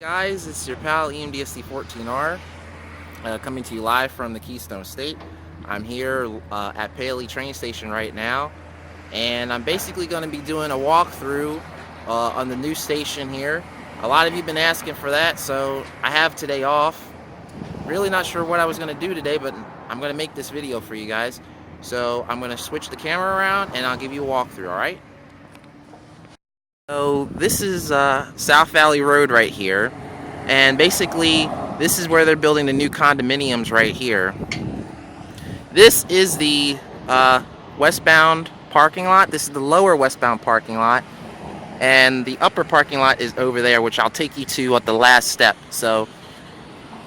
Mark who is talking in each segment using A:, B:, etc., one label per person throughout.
A: Guys, it's your pal EMDSC14R coming to you live from the Keystone State. I'm here at Paoli train station right now, and I'm basically going to be doing a walkthrough on the new station here. A lot of you have been asking for that, so I have today off. Really not sure what I was going to do today, but I'm going to make this video for you guys. So I'm going to switch the camera around and I'll give you a walkthrough, alright? So this is South Valley Road right here, and basically this is where they're building the new condominiums right here. This is the westbound parking lot. This is the lower westbound parking lot, and the upper parking lot is over there, which I'll take you to at the last step. So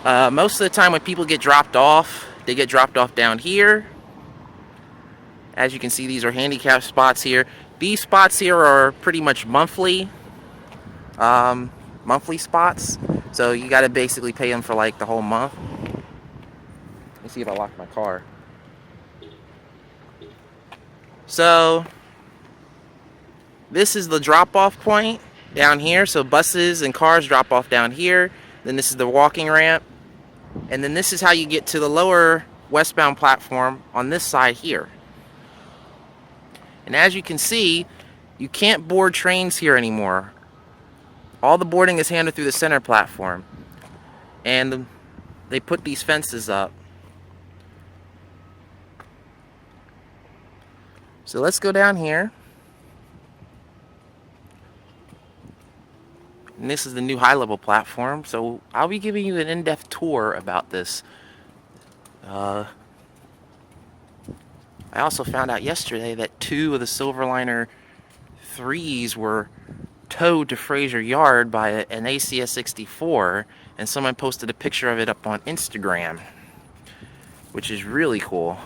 A: most of the time when people get dropped off, they get dropped off down here. As you can see, these are handicap spots here. These spots here are pretty much monthly spots, so you got to basically pay them for like the whole month. Let me see if I lock my car. So this is the drop-off point down here. So buses and cars drop off down here. Then this is the walking ramp, and then this is how you get to the lower westbound platform on this side here. And as you can see, you can't board trains here anymore. All the boarding is handled through the center platform. And they put these fences up. So let's go down here. And this is the new high-level platform. So I'll be giving you an in-depth tour about this. I also found out yesterday that 2 of the Silverliner 3s were towed to Fraser Yard by an ACS 64, and someone posted a picture of it up on Instagram, which is really cool.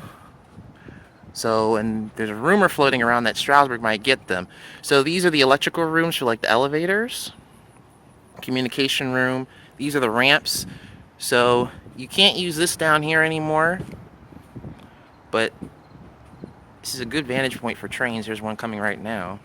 A: So, and there's a rumor floating around that Stroudsburg might get them. So these are the electrical rooms for like the elevators, communication room. These are the ramps. So you can't use this down here anymore, but this is a good vantage point for trains. There's one coming right now.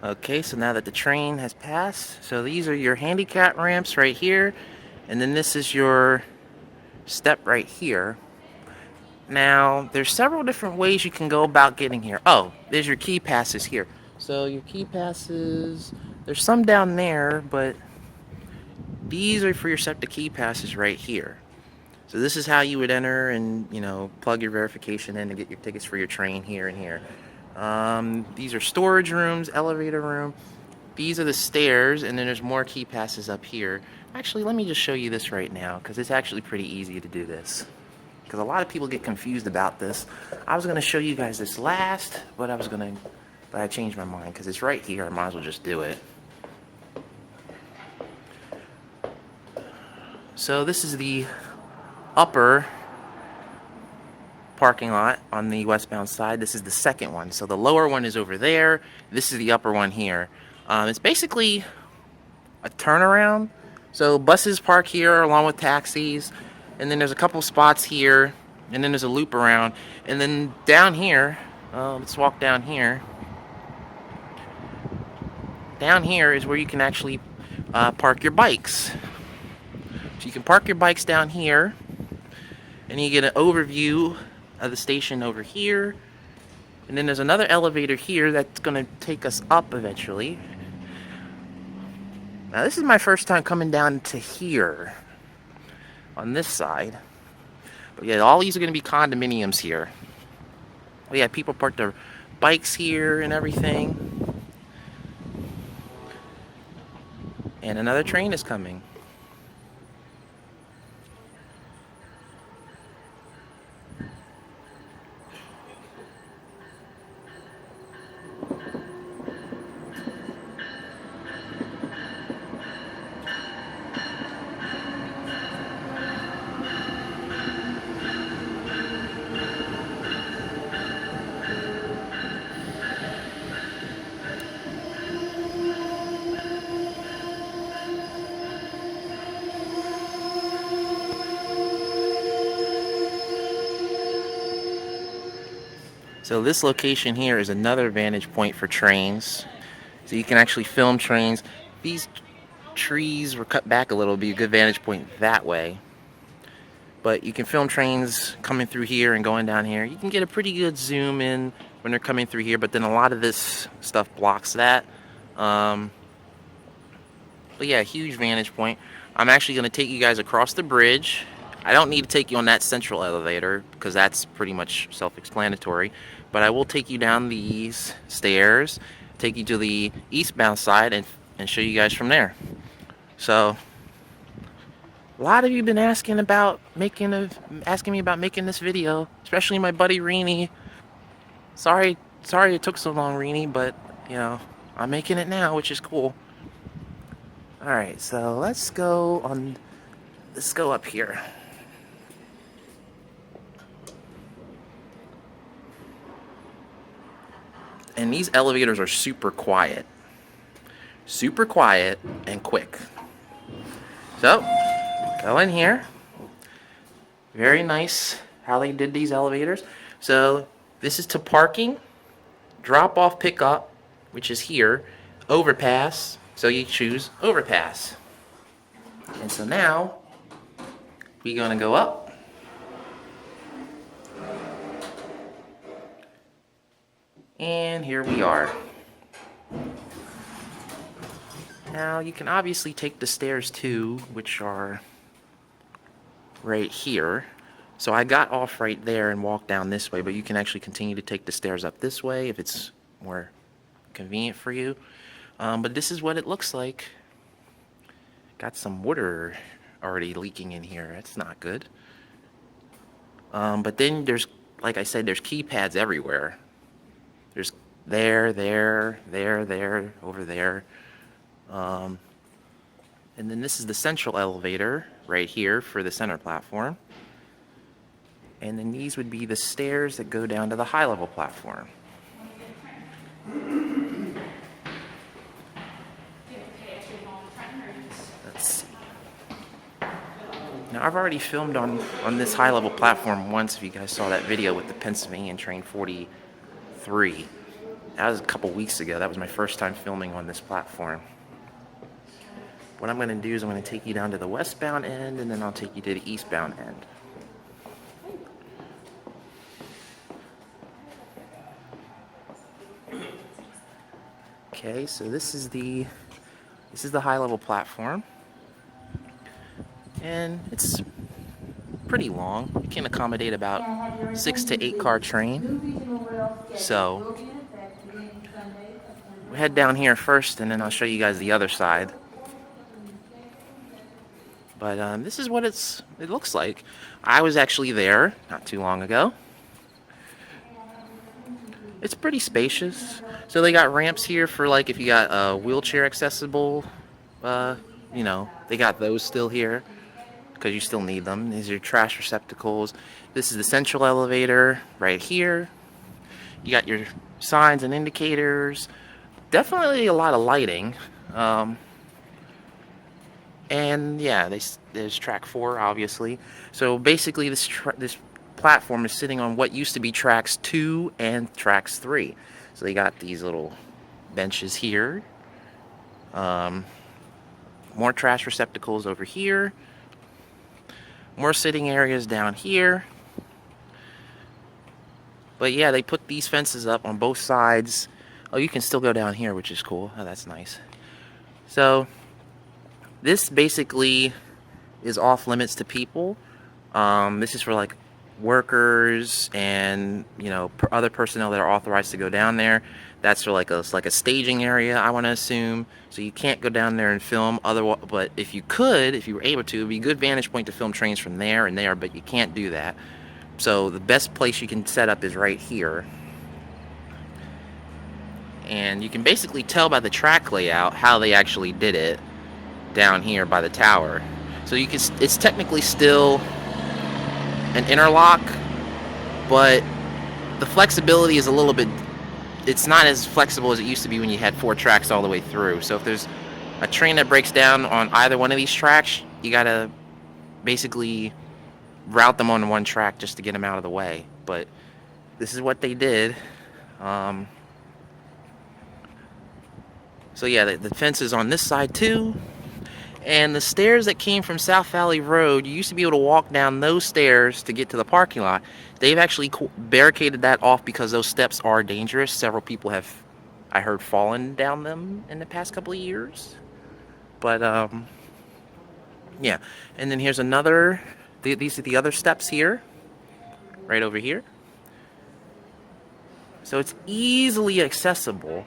A: Okay, so now that the train has passed, so these are your handicap ramps right here, and then this is your step right here. Now, there's several different ways you can go about getting here. Oh, there's your key passes here. So your key passes, there's some down there, but these are for your Septa key passes right here. So this is how you would enter and, you know, plug your verification in to get your tickets for your train here and here. These are storage rooms, elevator room. These are the stairs, and then there's more key passes up here. Actually, let me just show you this right now, because it's actually pretty easy to do this. Because a lot of people get confused about this. I was going to show you guys this last, but I changed my mind, because it's right here. I might as well just do it. So this is the upper parking lot on the westbound side. This is the second one. So the lower one is over there. This is the upper one here. It's basically a turnaround. So buses park here along with taxis, and then there's a couple spots here, and then there's a loop around, and then down here, let's walk down here. Down here is where you can actually park your bikes. So you can park your bikes down here, and you get an overview of the station over here, and then there's another elevator here that's going to take us up eventually. Now this is my first time coming down to here on this side, but yeah, all these are going to be condominiums here. We have people park their bikes here and everything. And another train is coming. So this location here is another vantage point for trains. So you can actually film trains. These trees were cut back a little, be a good vantage point that way. But you can film trains coming through here and going down here. You can get a pretty good zoom in when they're coming through here, but then a lot of this stuff blocks that. But yeah, huge vantage point. I'm actually going to take you guys across the bridge. I don't need to take you on that central elevator because that's pretty much self-explanatory. But I will take you down these stairs, take you to the eastbound side, and show you guys from there. So, a lot of you have been asking me about making this video, especially my buddy Reenie. Sorry it took so long, Reenie, but you know, I'm making it now, which is cool. Alright, so let's go up here. And these elevators are super quiet and quick. So, go in here. Very nice how they did these elevators. So, this is to parking, drop off, pick up, which is here, overpass. So you choose overpass. And so now, we're gonna go up. And here we are. Now you can obviously take the stairs too, which are right here. So I got off right there and walked down this way, but you can actually continue to take the stairs up this way if it's more convenient for you. But this is what it looks like. Got some water already leaking in here. That's not good. But then there's, like I said, there's keypads everywhere. There's there, over there. And then this is the central elevator right here for the center platform. And then these would be the stairs that go down to the high level platform. Let's see. Now I've already filmed on this high level platform once, if you guys saw that video with the Pennsylvania train 43. That was a couple weeks ago. That was my first time filming on this platform. What I'm going to do is I'm going to take you down to the westbound end, and then I'll take you to the eastbound end. Okay, so this is the high level platform, and it's pretty long. It can accommodate about 6 to 8 car train. So we head down here first, and then I'll show you guys the other side. But this is what it looks like. I was actually there not too long ago. It's pretty spacious. So they got ramps here for, like, if you got wheelchair accessible, you know, they got those still here because you still need them. These are trash receptacles. This is the central elevator right here. You got your signs and indicators. Definitely a lot of lighting. And yeah, there's track 4, obviously. So basically, this platform is sitting on what used to be tracks 2 and tracks 3. So they got these little benches here. More trash receptacles over here. More sitting areas down here. But yeah, they put these fences up on both sides. Oh, you can still go down here, which is cool. Oh, that's nice. So this basically is off limits to people. This is for, like, workers and, you know, other personnel that are authorized to go down there. That's for like a staging area, I want to assume. So you can't go down there and film. Otherwise, but if you could, if you were able to, it'd be a good vantage point to film trains from there and there. But you can't do that. So the best place you can set up is right here. And you can basically tell by the track layout how they actually did it down here by the tower. So you can, it's technically still an interlock, but the flexibility is a little bit, it's not as flexible as it used to be when you had 4 tracks all the way through. So if there's a train that breaks down on either one of these tracks, you gotta basically route them on one track just to get them out of the way. But this is what they did. So yeah, the fence is on this side too. And the stairs that came from South Valley Road, you used to be able to walk down those stairs to get to the parking lot. They've actually barricaded that off because those steps are dangerous. Several people have, I heard, fallen down them in the past couple of years. But yeah, and then here's another, these are the other steps here, right over here. So it's easily accessible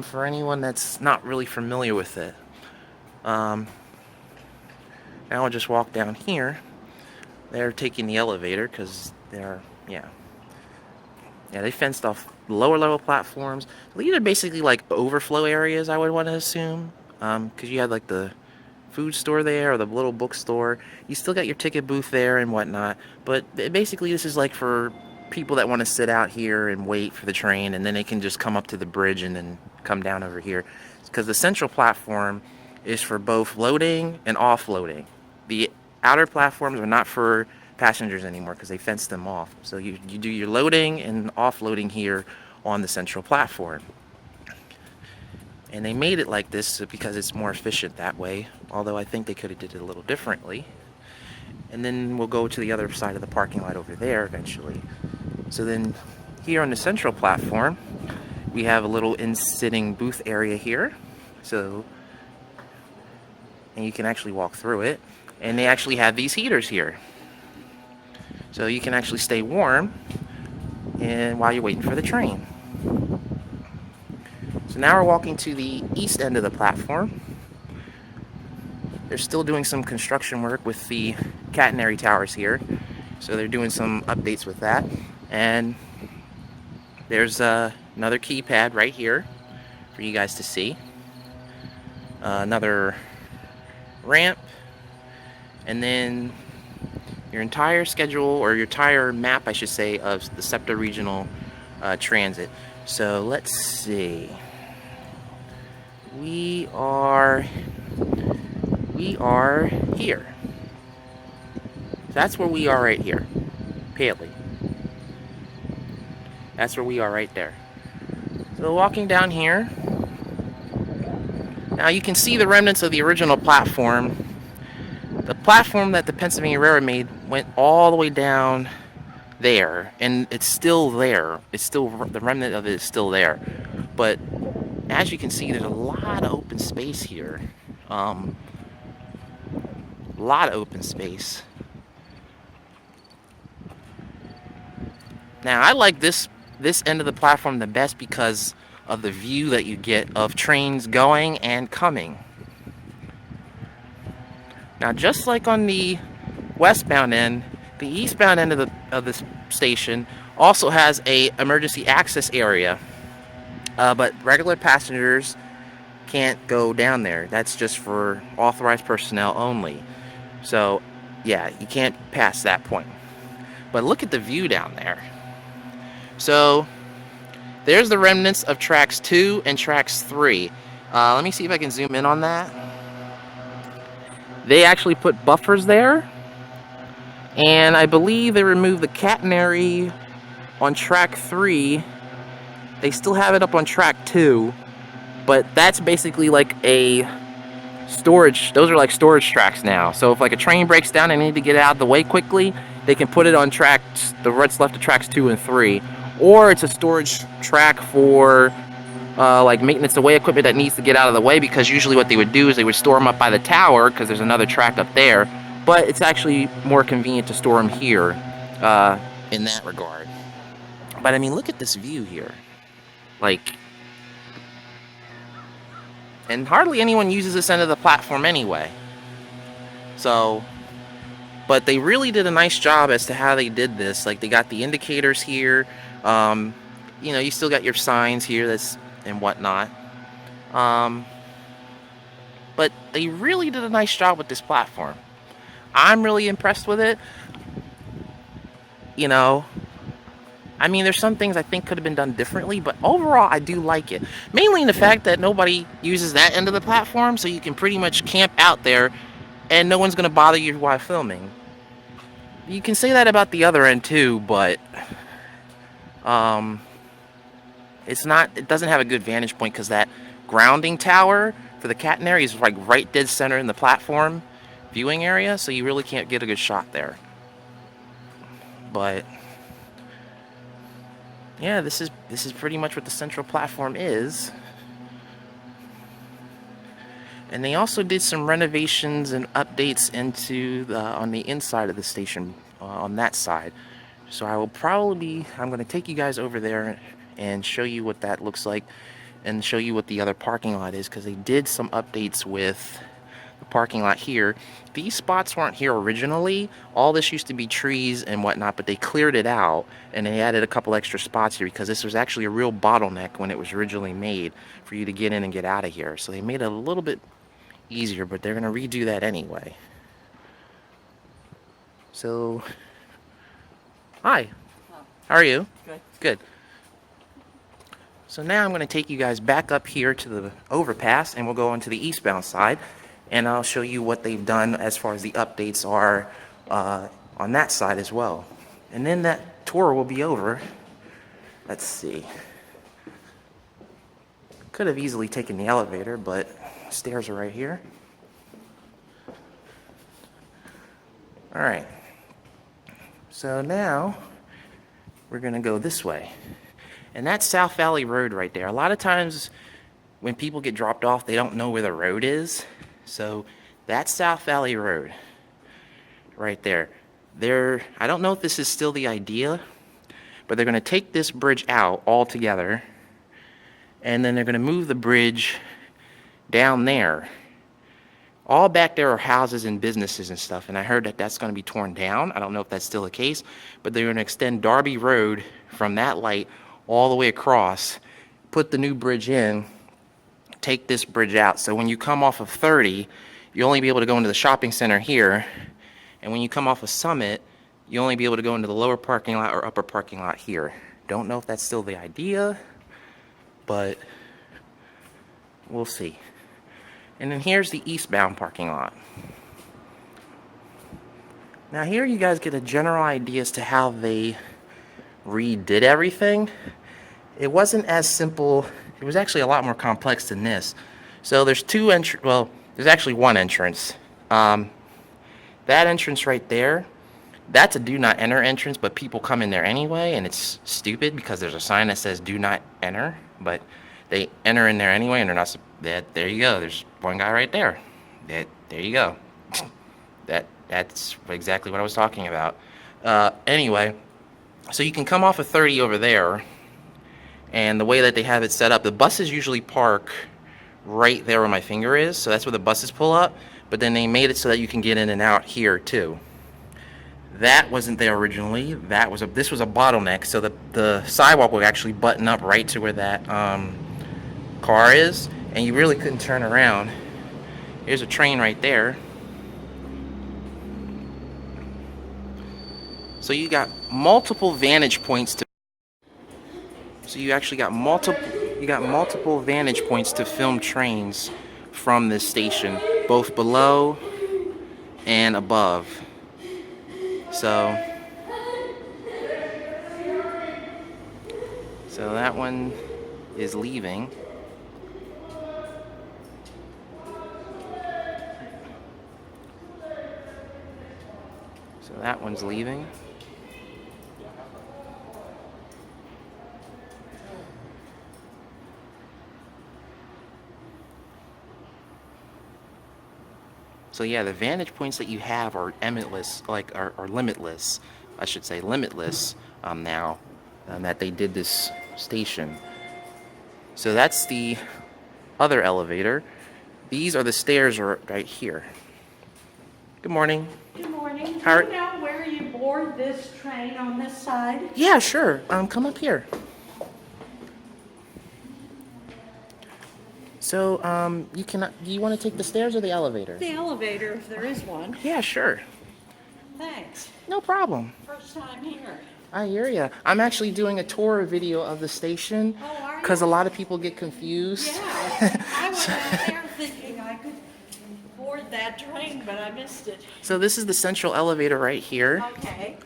A: for anyone that's not really familiar with it. Now I'll just walk down here. They're taking the elevator because they're, yeah, they fenced off lower level platforms. These are basically like overflow areas, I would want to assume, because you had like the food store there or the little bookstore. You still got your ticket booth there and whatnot, but basically this is like for people that want to sit out here and wait for the train, and then they can just come up to the bridge and then come down over here, because the central platform is for both loading and offloading. The outer platforms are not for passengers anymore because they fenced them off. So you do your loading and offloading here on the central platform. And they made it like this because it's more efficient that way, although I think they could have did it a little differently. And then we'll go to the other side of the parking lot over there eventually. So then here on the central platform, we have a little in-sitting booth area here. So, and you can actually walk through it. And they actually have these heaters here. So you can actually stay warm and while you're waiting for the train. So now we're walking to the east end of the platform. They're still doing some construction work with the catenary towers here. So they're doing some updates with that. And there's another keypad right here for you guys to see. Another ramp. And then your entire schedule, or your entire map, I should say, of the Septa Regional Transit. So let's see. We are here. That's where we are right here. Paoli. That's where we are right there. So walking down here. Now you can see the remnants of the original platform. The platform that the Pennsylvania Railroad made went all the way down there, and it's still there. It's still, the remnant of it is still there. But as you can see, there's a lot of open space here. A lot of open space. Now I like this end of the platform the best because of the view that you get of trains going and coming. Now, just like on the westbound end, the eastbound end of the station also has a emergency access area, but regular passengers can't go down there. That's just for authorized personnel only. So, yeah, you can't pass that point. But look at the view down there. So, there's the remnants of tracks 2 and tracks 3. Let me see if I can zoom in on that. They actually put buffers there, and I believe they removed the catenary on track 3. They still have it up on track 2, but that's basically like a storage. Those are like storage tracks now. So if like a train breaks down and they need to get out of the way quickly, they can put it on tracks, the what's left of tracks 2 and 3, or it's a storage track for like maintenance away equipment that needs to get out of the way, because usually what they would do is they would store them up by the tower because there's another track up there, but it's actually more convenient to store them here in that regard. But I mean, look at this view here. Like, and hardly anyone uses this end of the platform anyway. So, but they really did a nice job as to how they did this. Like, they got the indicators here. You know, you still got your signs here and whatnot. But they really did a nice job with this platform. I'm really impressed with it. You know, I mean, there's some things I think could have been done differently, but overall, I do like it. Mainly in the fact that nobody uses that end of the platform, so you can pretty much camp out there, and no one's going to bother you while filming. You can say that about the other end too, but it's not. It doesn't have a good vantage point because that grounding tower for the catenary is like right dead center in the platform viewing area, so you really can't get a good shot there. But yeah, this is pretty much what the central platform is. And they also did some renovations and updates into on the inside of the station on that side. So I'm going to take you guys over there and show you what that looks like and show you what the other parking lot is, because they did some updates with the parking lot here. These spots weren't here originally. All this used to be trees and whatnot, but they cleared it out and they added a couple extra spots here because this was actually a real bottleneck when it was originally made for you to get in and get out of here. So they made it a little bit easier, but they're going to redo that anyway. So, hi. How are you?
B: Good.
A: Good. So now I'm going to take you guys back up here to the overpass, and we'll go onto the eastbound side, and I'll show you what they've done as far as the updates are on that side as well. And then that tour will be over. Let's see. Could have easily taken the elevator, but stairs are right here. All right. So now we're going to go this way. And that's South Valley Road right there. A lot of times when people get dropped off, they don't know where the road is. So that's South Valley Road right there. I don't know if this is still the idea, but they're going to take this bridge out altogether, and then they're going to move the bridge down there. All back there are houses and businesses and stuff, and I heard that that's going to be torn down. I don't know if that's still the case, but they're going to extend Darby Road from that light all the way across, put the new bridge in, take this bridge out. So when you come off of 30, you'll only be able to go into the shopping center here, and when you come off of Summit, you'll only be able to go into the lower parking lot or upper parking lot here. Don't know if that's still the idea, but we'll see. And then here's the eastbound parking lot. Now here you guys get a general idea as to how they redid everything. It wasn't as simple. It was actually a lot more complex than this. So there's there's actually one entrance. That entrance right there, that's a do not enter entrance, but people come in there anyway, and it's stupid because there's a sign that says do not enter, but they enter in there anyway, and they're not. There you go. There's one guy right there. There you go. That's exactly what I was talking about. Anyway, so you can come off of 30 over there, and the way that they have it set up, the buses usually park right there where my finger is, so that's where the buses pull up, but then they made it so that you can get in and out here too. That wasn't there originally. This was a bottleneck, so the sidewalk would actually button up right to where that car is, and you really couldn't turn around. Here's a train right there. So you got multiple vantage points to. So you actually got multiple vantage points to film trains from this station, both below and above. So that one is leaving. So that one's leaving. So yeah, the vantage points that you have are limitless, are limitless, I should say, limitless now that they did this station. So that's the other elevator. These are the stairs right here. Good morning.
B: Good morning.
A: How
B: Do you know where you board this train on this side?
A: Yeah, sure. Come up here. So, do you want to take the stairs or the elevator?
B: The elevator, if there is one.
A: Yeah, sure.
B: Thanks.
A: No problem.
B: First time here.
A: I hear ya. I'm actually doing a tour video of the station
B: Oh, are you?
A: because a lot of people get confused.
B: Yeah. I went out there thinking I could board that train, but I missed it.
A: So this is the central elevator right here,
B: Okay.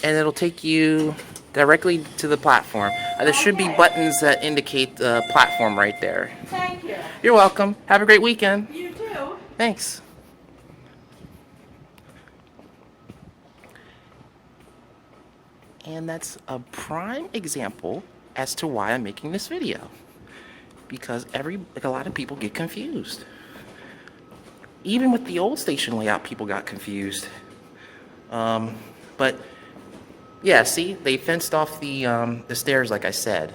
A: and it'll take you directly to the platform. There should be
B: Okay.
A: buttons that indicate the platform right there.
B: Thank you.
A: You're welcome. Have a great weekend.
B: You too.
A: Thanks. And that's a prime example as to why I'm making this video. Because a lot of people get confused. Even with the old station layout, people got confused. But yeah, see, they fenced off the stairs, like I said.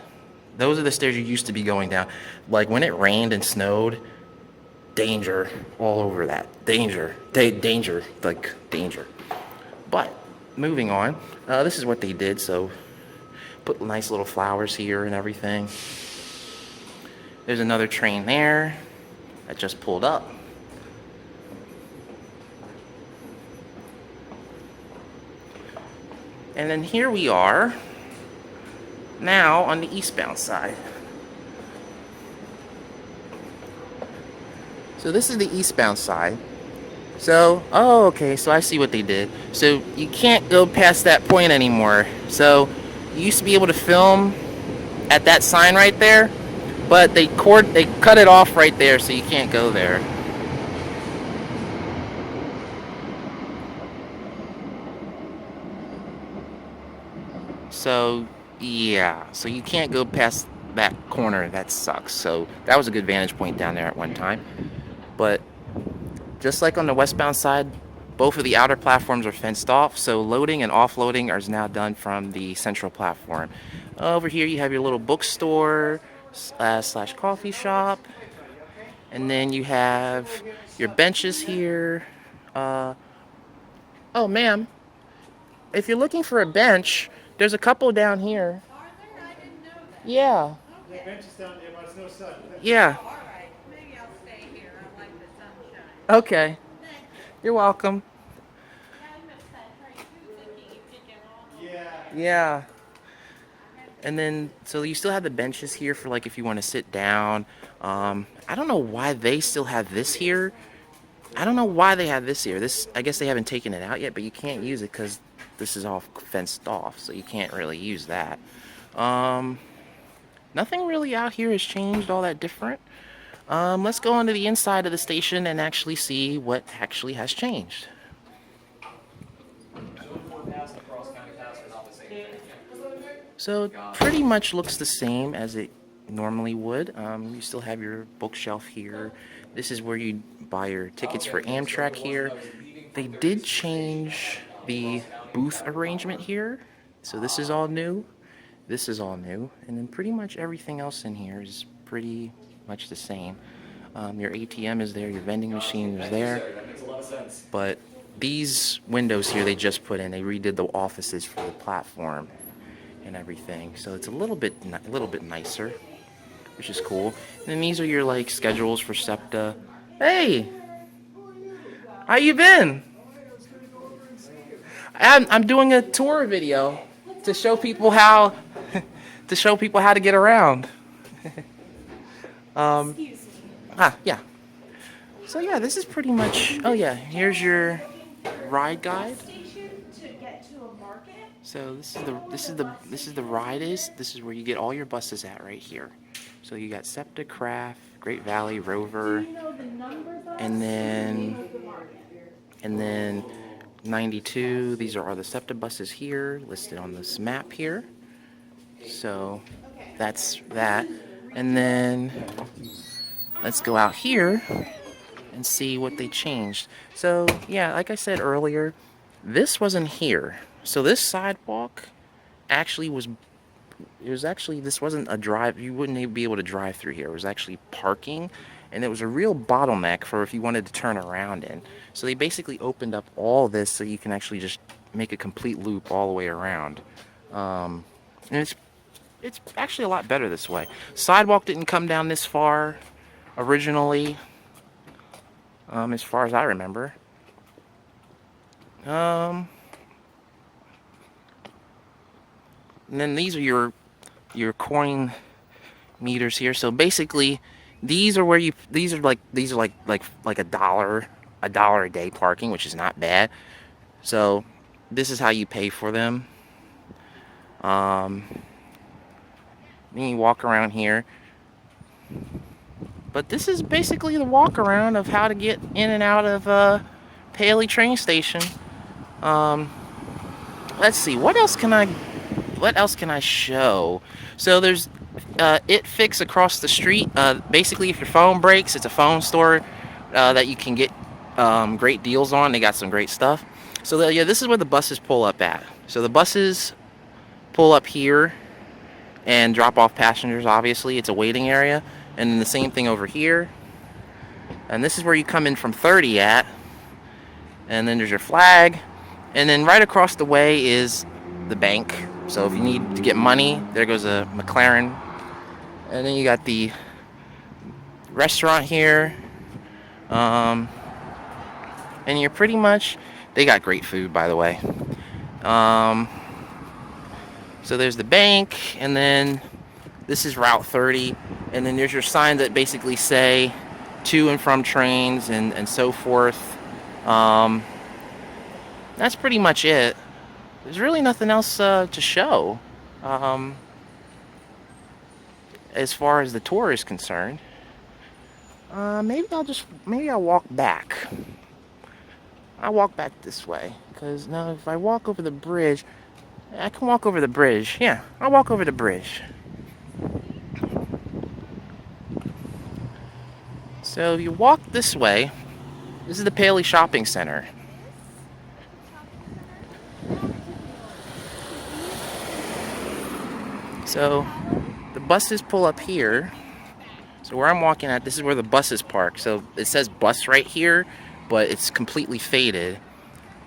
A: Those are the stairs you used to be going down. Like when it rained and snowed, danger all over that. Danger, danger, like danger. But moving on, this is what they did. So put nice little flowers here and everything. There's another train there that just pulled up. And then here we are now on the eastbound side. So this is the eastbound side. So, oh, okay, so I see what they did. So you can't go past that point anymore. So you used to be able to film at that sign right there, but they cut it off right there, so you can't go there. So yeah, so you can't go past that corner. That sucks. So that was a good vantage point down there at one time. But just like on the westbound side, both of the outer platforms are fenced off, so loading and offloading is now done from the central platform. Over here you have your little bookstore slash coffee shop, and then you have your benches here. Oh, ma'am, if you're looking for a bench, there's a couple down here.
B: Are there? I didn't know that.
A: Yeah.
C: The bench is down there, but it's no sun.
A: Yeah.
B: All right. Maybe I'll stay here. I like the sunshine.
A: Okay.
B: Thanks.
A: You're welcome.
B: I missed that train too, thinking you could get on.
C: Yeah.
A: Yeah. And then, so you still have the benches here for like if you want to sit down. I don't know why they still have this here. I don't know why they have this here. This, I guess they haven't taken it out yet, but you can't use it because this is all fenced off, so you can't really use that. Nothing really out here has changed all that different. Let's go onto the inside of the station and actually see what actually has changed. So it pretty much looks the same as it normally would. You still have your bookshelf here. This is where you buy your tickets for Amtrak here. They did change the booth arrangement here. So this is all new. This is all new. And then pretty much everything else in here is pretty much the same. Your ATM is there, your vending machine is there. But these windows here they just put in. They redid the offices for the platform and everything. So it's a little bit nicer, which is cool. And then these are your like schedules for Septa. Hey, how you been? I'm doing a tour video to show people how to get around. Yeah. So yeah, this is pretty much. Oh yeah, here's your ride guide. So this is the ride is. This is where you get all your buses at right here. So you got Septa, Craft, Great Valley, Rover, and then 92. These are all the Septa buses here listed on this map here. So that's that. And then let's go out here and see what they changed. So yeah, like I said earlier, this wasn't here. So this sidewalk actually was, it was actually, this wasn't a drive, you wouldn't even be able to drive through here. It was actually parking, and it was a real bottleneck for if you wanted to turn around in. So they basically opened up all this so you can actually just make a complete loop all the way around. And it's actually a lot better this way. Sidewalk didn't come down this far originally, as far as I remember. And then these are your coin meters here. So basically, these are where you, these are like a dollar a day parking, which is not bad. So this is how you pay for them. Then you walk around here. But this is basically the walk around of how to get in and out of Paoli train station. Let's see, what else can I show? So there's It Fix across the street. Basically, if your phone breaks, it's a phone store that you can get great deals on. They got some great stuff. So yeah, this is where the buses pull up at. So the buses pull up here and drop off passengers. Obviously, it's a waiting area. And then the same thing over here. And this is where you come in from 30 at. And then there's your flag. And then right across the way is the bank. So if you need to get money, there goes a McLaren. And then you got the restaurant here. And you're pretty much, they got great food, by the way. So there's the bank, and then this is Route 30, and then there's your signs that basically say to and from trains and so forth. That's pretty much it. There's really nothing else to show as far as the tour is concerned. Maybe I'll walk back. I'll walk back this way, because now if I walk over the bridge, I can walk over the bridge. Yeah, I'll walk over the bridge. So if you walk this way, this is the Paoli Shopping Center. So the buses pull up here. So where I'm walking at, this is where the buses park. So it says bus right here, but it's completely faded.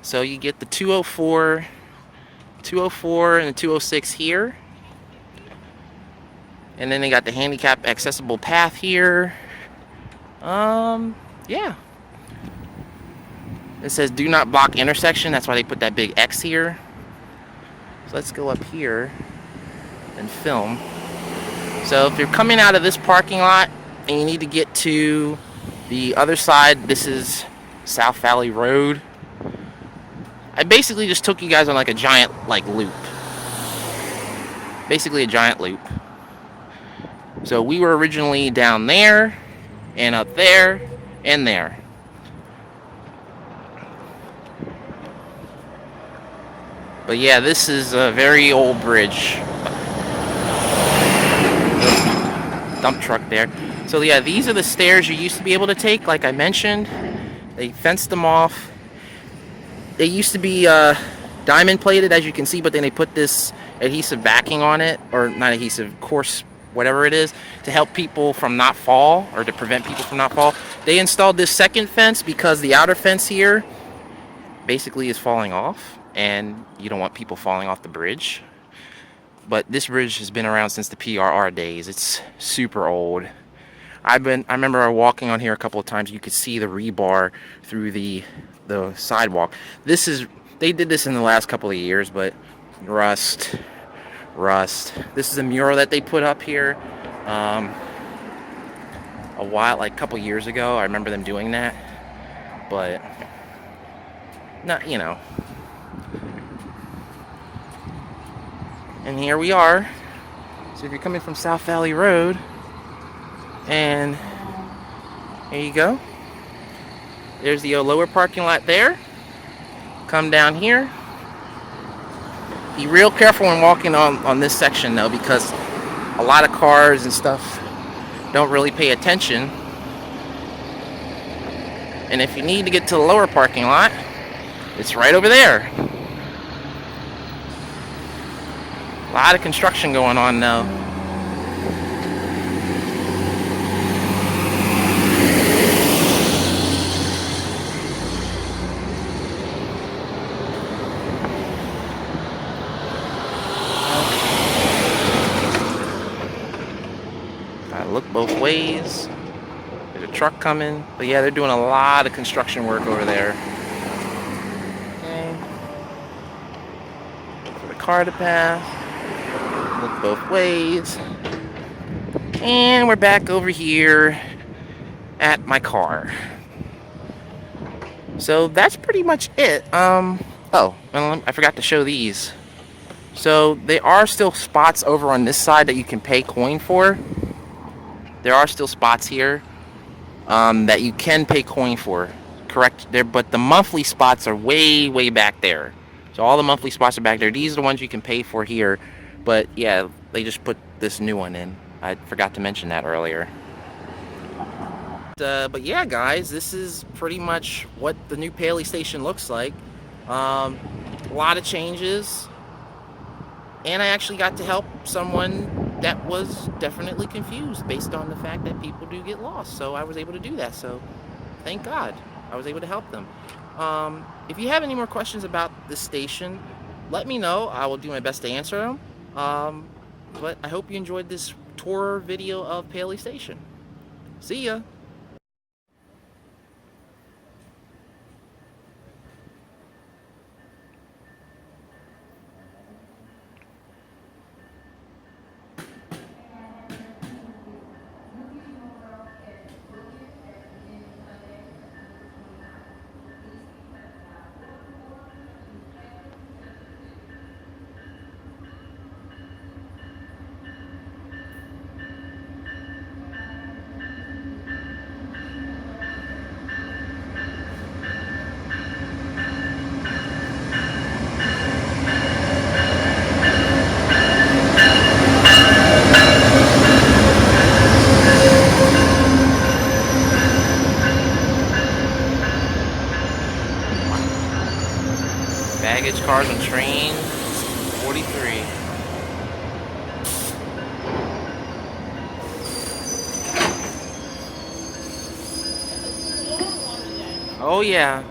A: So you get the 204, and the 206 here. And then they got the handicap accessible path here. Yeah. It says do not block intersection. That's why they put that big X here. So let's go up here and film. So if you're coming out of this parking lot and you need to get to the other side, this is South Valley Road. I basically just took you guys on like a giant loop. Basically a giant loop. So we were originally down there and up there and there. But yeah, this is a very old bridge. Dump truck there. So yeah, these are the stairs you used to be able to take, like I mentioned. They fenced them off. They used to be diamond plated, as you can see, but then they put this adhesive backing on it, or not adhesive, course, whatever it is, to help people from not fall, or to prevent people from not fall. They installed this second fence because the outer fence here basically is falling off, and you don't want people falling off the bridge. But this bridge has been around since the PRR days. It's super old. I remember walking on here a couple of times. You could see the rebar through the sidewalk. They did this in the last couple of years, but rust. This is a mural that they put up here a couple years ago. I remember them doing that, but not, you know. And here we are. So if you're coming from South Valley Road, and here you go. There's the lower parking lot there. Come down here. Be real careful when walking on this section though, because a lot of cars and stuff don't really pay attention. And if you need to get to the lower parking lot, it's right over there. A lot of construction going on now. Gotta look both ways. There's a truck coming. But yeah, they're doing a lot of construction work over there. Okay. Look for the car to pass. Look both ways. And we're back over here at my car. So that's pretty much it. Oh, and I forgot to show these. So there are still spots over on this side that you can pay coin for. There are still spots here that you can pay coin for. Correct there, but the monthly spots are way back there. So all the monthly spots are back there. These are the ones you can pay for here. But yeah, they just put this new one in. I forgot to mention that earlier. But yeah, guys, this is pretty much what the new Paoli Station looks like. A lot of changes. And I actually got to help someone that was definitely confused based on the fact that people do get lost. So I was able to do that. So thank God I was able to help them. If you have any more questions about this station, let me know. I will do my best to answer them. But I hope you enjoyed this tour video of Paoli Station. See ya! Baggage cars on train 43. Oh yeah.